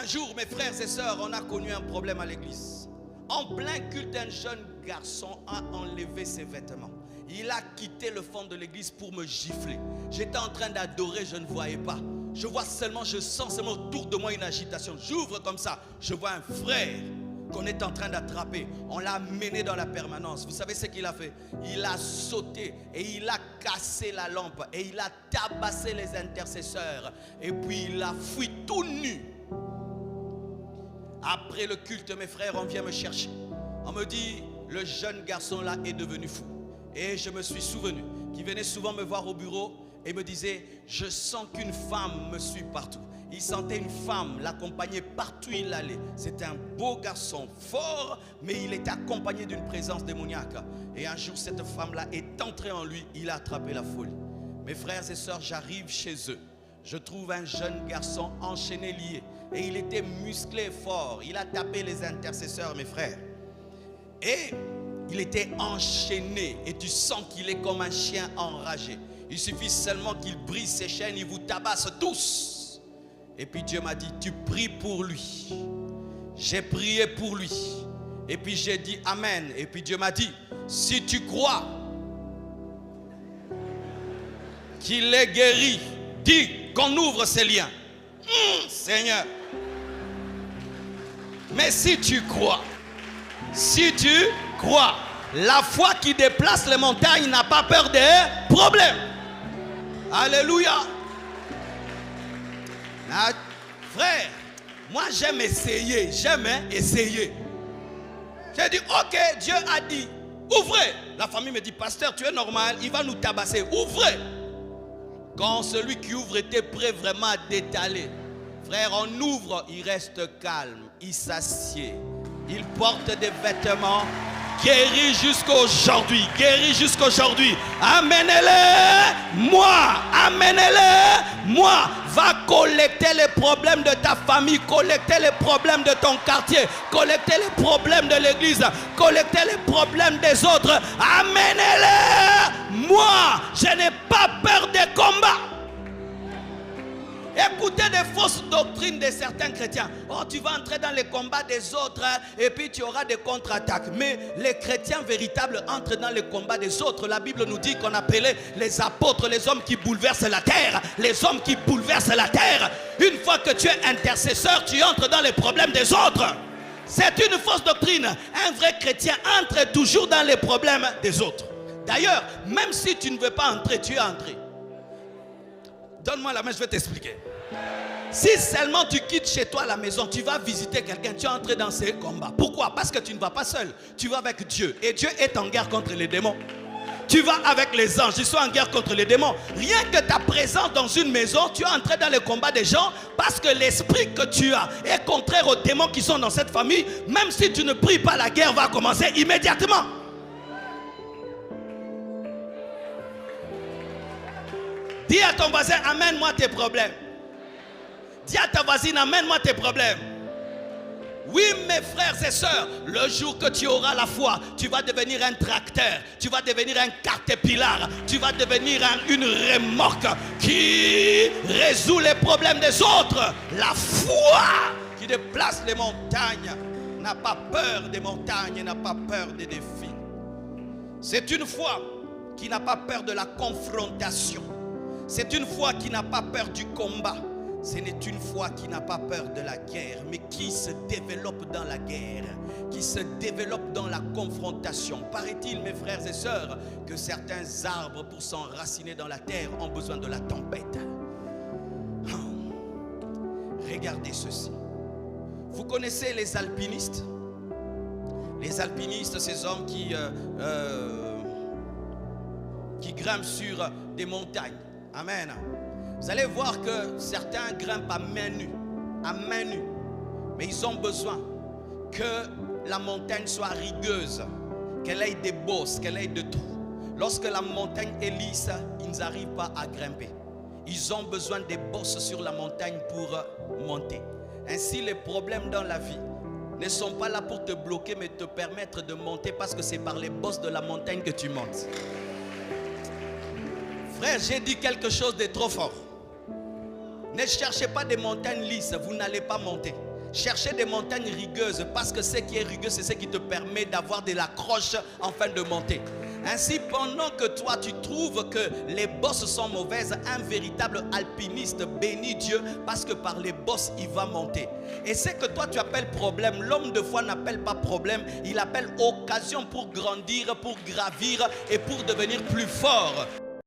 jour, mes frères et sœurs, on a connu un problème à l'église. En plein culte, un jeune garçon a enlevé ses vêtements. Il a quitté le fond de l'église pour me gifler. J'étais en train d'adorer, je ne voyais pas. Je sens seulement autour de moi une agitation. J'ouvre comme ça, je vois un frère qu'on est en train d'attraper. On l'a mené dans la permanence. Vous savez ce qu'il a fait? Il a sauté et il a cassé la lampe et il a tabassé les intercesseurs. Et puis il a fui tout nu. Après le culte, mes frères, on vient me chercher. On me dit, le jeune garçon là est devenu fou. Et je me suis souvenu qu'il venait souvent me voir au bureau et me disait, je sens qu'une femme me suit partout. Il sentait une femme l'accompagner partout où il allait. C'était un beau garçon, fort, mais il était accompagné d'une présence démoniaque. Et un jour, cette femme-là est entrée en lui, il a attrapé la folie. Mes frères et sœurs, j'arrive chez eux. Je trouve un jeune garçon enchaîné, lié. Et il était musclé, fort. Il a tapé les intercesseurs, mes frères. Et il était enchaîné. Et tu sens qu'il est comme un chien enragé. Il suffit seulement qu'il brise ses chaînes, il vous tabasse tous. Et puis Dieu m'a dit, tu pries pour lui. J'ai prié pour lui. Et puis j'ai dit Amen. Et puis Dieu m'a dit, si tu crois qu'il est guéri, dis qu'on ouvre ses liens. Seigneur. Mais si tu crois, la foi qui déplace les montagnes n'a pas peur des problèmes. Alléluia. Ah, frère, moi j'aime essayer. J'ai dit, ok, Dieu a dit, ouvrez. La famille me dit, pasteur, tu es normal, il va nous tabasser. Ouvrez. Quand celui qui ouvre était prêt vraiment à détaler, frère, on ouvre, il reste calme, il s'assied, il porte des vêtements, guéri jusqu'aujourd'hui, amenez-les, moi, va collecter les problèmes de ta famille, collecter les problèmes de ton quartier, collecter les problèmes de l'église, collecter les problèmes des autres, amenez-les, moi, je n'ai pas peur des combats. Écoutez des fausses doctrines de certains chrétiens. Oh, tu vas entrer dans les combats des autres et puis tu auras des contre-attaques. Mais les chrétiens véritables entrent dans les combats des autres. La Bible nous dit qu'on appelait les apôtres les hommes qui bouleversent la terre. Les hommes qui bouleversent la terre. Une fois que tu es intercesseur, tu entres dans les problèmes des autres. C'est une fausse doctrine. Un vrai chrétien entre toujours dans les problèmes des autres. D'ailleurs, même si tu ne veux pas entrer, tu es entré. Donne-moi la main, je vais t'expliquer. Si seulement tu quittes chez toi à la maison, tu vas visiter quelqu'un, tu es entré dans ces combats. Pourquoi? Parce que tu ne vas pas seul, tu vas avec Dieu. Et Dieu est en guerre contre les démons. Tu vas avec les anges, ils sont en guerre contre les démons. Rien que ta présence dans une maison, tu es entré dans les combats des gens parce que l'esprit que tu as est contraire aux démons qui sont dans cette famille. Même si tu ne pries pas, la guerre va commencer immédiatement. Dis à ton voisin, amène-moi tes problèmes. Dis à ta voisine, amène-moi tes problèmes. Oui, mes frères et sœurs, le jour que tu auras la foi, tu vas devenir un tracteur, tu vas devenir un caterpillar, tu vas devenir une remorque qui résout les problèmes des autres. La foi qui déplace les montagnes n'a pas peur des montagnes, n'a pas peur des défis. C'est une foi qui n'a pas peur de la confrontation. C'est une foi qui n'a pas peur du combat. Ce n'est une foi qui n'a pas peur de la guerre, mais qui se développe dans la guerre, qui se développe dans la confrontation. Paraît-il, mes frères et sœurs, que certains arbres, pour s'enraciner dans la terre, ont besoin de la tempête. Regardez ceci. Vous connaissez les alpinistes? Les alpinistes, ces hommes qui grimpent sur des montagnes. Amen. Vous allez voir que certains grimpent à main nue. Mais ils ont besoin que la montagne soit rigueuse, qu'elle ait des bosses, qu'elle ait de tout. Lorsque la montagne est lisse, ils n'arrivent pas à grimper. Ils ont besoin des bosses sur la montagne pour monter. Ainsi, les problèmes dans la vie ne sont pas là pour te bloquer, mais te permettre de monter, parce que c'est par les bosses de la montagne que tu montes. Frère, j'ai dit quelque chose de trop fort. Ne cherchez pas des montagnes lisses, vous n'allez pas monter. chercher des montagnes rugueuses, parce que ce qui est rugueux, c'est ce qui te permet d'avoir de l'accroche afin de monter. Ainsi, pendant que toi tu trouves que les bosses sont mauvaises, un véritable alpiniste bénit Dieu parce que par les bosses il va monter. Et ce que toi tu appelles problème, l'homme de foi n'appelle pas problème, il appelle occasion pour grandir, pour gravir et pour devenir plus fort.